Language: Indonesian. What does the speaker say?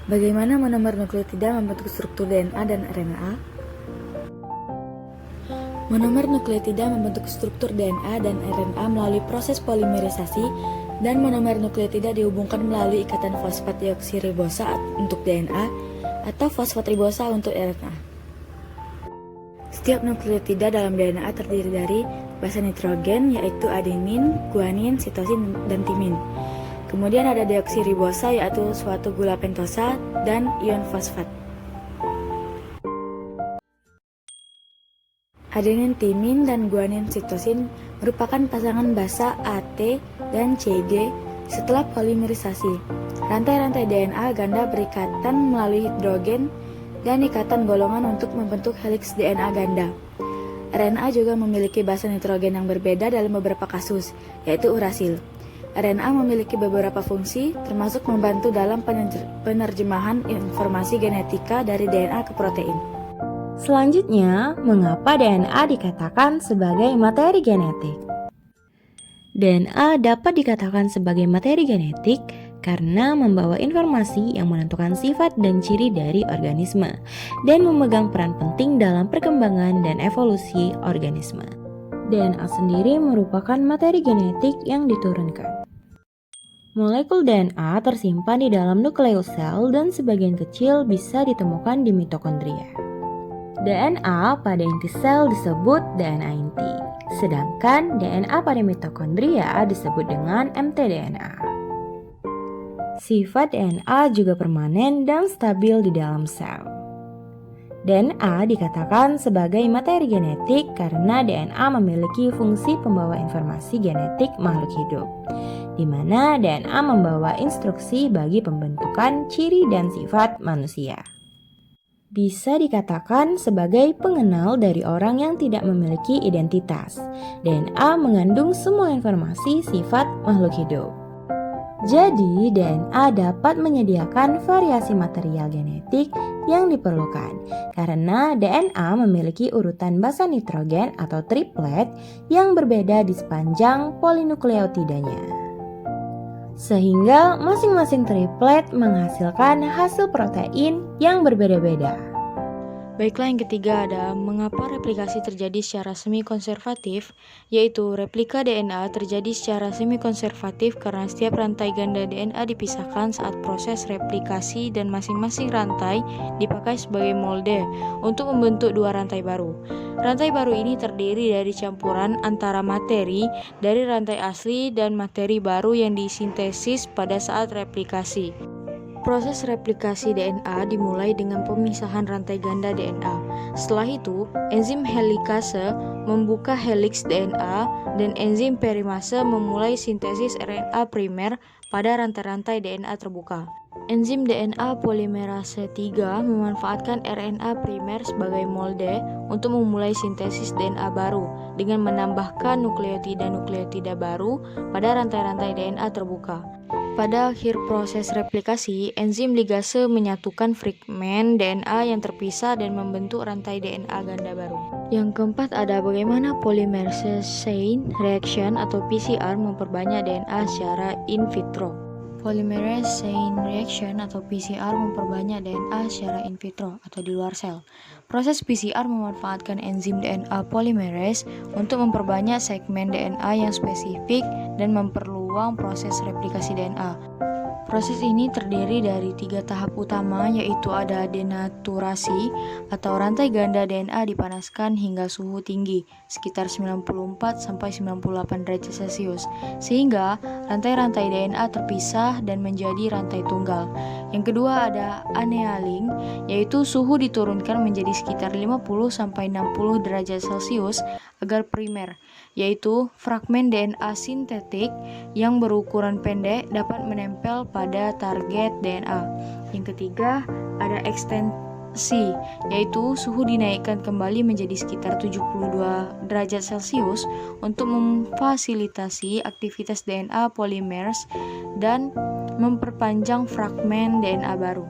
Bagaimana monomer nukleotida membentuk struktur DNA dan RNA? Monomer nukleotida membentuk struktur DNA dan RNA melalui proses polimerisasi, dan monomer nukleotida dihubungkan melalui ikatan fosfat deoksiribosa untuk DNA atau fosfat ribosa untuk RNA. Setiap nukleotida dalam DNA terdiri dari basa nitrogen, yaitu adenin, guanin, sitosin, dan timin. Kemudian ada deoksiribosa, yaitu suatu gula pentosa, dan ion fosfat. Adenin, timin, dan guanin, sitosin merupakan pasangan basa AT dan CG setelah polimerisasi. Rantai-rantai DNA ganda berikatan melalui hidrogen dan ikatan golongan untuk membentuk heliks DNA ganda. RNA juga memiliki basa nitrogen yang berbeda dalam beberapa kasus, yaitu urasil. RNA memiliki beberapa fungsi, termasuk membantu dalam penerjemahan informasi genetika dari DNA ke protein. Selanjutnya, mengapa DNA dikatakan sebagai materi genetik? DNA dapat dikatakan sebagai materi genetik karena membawa informasi yang menentukan sifat dan ciri dari organisme dan memegang peran penting dalam perkembangan dan evolusi organisme. DNA sendiri merupakan materi genetik yang diturunkan. Molekul DNA tersimpan di dalam nukleus sel dan sebagian kecil bisa ditemukan di mitokondria. DNA pada inti sel disebut DNA inti, sedangkan DNA pada mitokondria disebut dengan mtDNA. Sifat DNA juga permanen dan stabil di dalam sel. DNA dikatakan sebagai materi genetik karena DNA memiliki fungsi pembawa informasi genetik makhluk hidup, di mana DNA membawa instruksi bagi pembentukan ciri dan sifat manusia. Bisa dikatakan sebagai pengenal dari orang yang tidak memiliki identitas. DNA mengandung semua informasi sifat makhluk hidup. Jadi, DNA dapat menyediakan variasi material genetik yang diperlukan karena DNA memiliki urutan basa nitrogen atau triplet yang berbeda di sepanjang polinukleotidanya. Sehingga masing-masing triplet menghasilkan hasil protein yang berbeda-beda. Baiklah, yang ketiga ada mengapa replikasi terjadi secara semi-konservatif, yaitu replika DNA terjadi secara semi-konservatif karena setiap rantai ganda DNA dipisahkan saat proses replikasi dan masing-masing rantai dipakai sebagai molde untuk membentuk dua rantai baru. Rantai baru ini terdiri dari campuran antara materi dari rantai asli dan materi baru yang disintesis pada saat replikasi. Proses replikasi DNA dimulai dengan pemisahan rantai ganda DNA. Setelah itu, enzim helikase membuka heliks DNA dan enzim perimase memulai sintesis RNA primer pada rantai-rantai DNA terbuka. Enzim DNA polimerase 3 memanfaatkan RNA primer sebagai molde untuk memulai sintesis DNA baru dengan menambahkan nukleotida-nukleotida baru pada rantai-rantai DNA terbuka. Pada akhir proses replikasi, enzim ligase menyatukan fragmen DNA yang terpisah dan membentuk rantai DNA ganda baru. Yang keempat ada bagaimana polymerase chain reaction atau PCR memperbanyak DNA secara in vitro. Polymerase chain reaction atau PCR memperbanyak DNA secara in vitro atau di luar sel. Proses PCR memanfaatkan enzim DNA polymerase untuk memperbanyak segmen DNA yang spesifik dan memperluang proses replikasi DNA. Proses ini terdiri dari 3 tahap utama, yaitu ada denaturasi atau rantai ganda DNA dipanaskan hingga suhu tinggi sekitar 94-98 derajat Celcius sehingga rantai-rantai DNA terpisah dan menjadi rantai tunggal. Yang kedua ada annealing, yaitu suhu diturunkan menjadi sekitar 50-60 derajat Celcius agar primer, yaitu fragmen DNA sintetik yang berukuran pendek dapat menempel pada target DNA. Yang ketiga ada ekstensi, yaitu suhu dinaikkan kembali menjadi sekitar 72 derajat Celcius untuk memfasilitasi aktivitas DNA polimers dan memperpanjang fragmen DNA baru.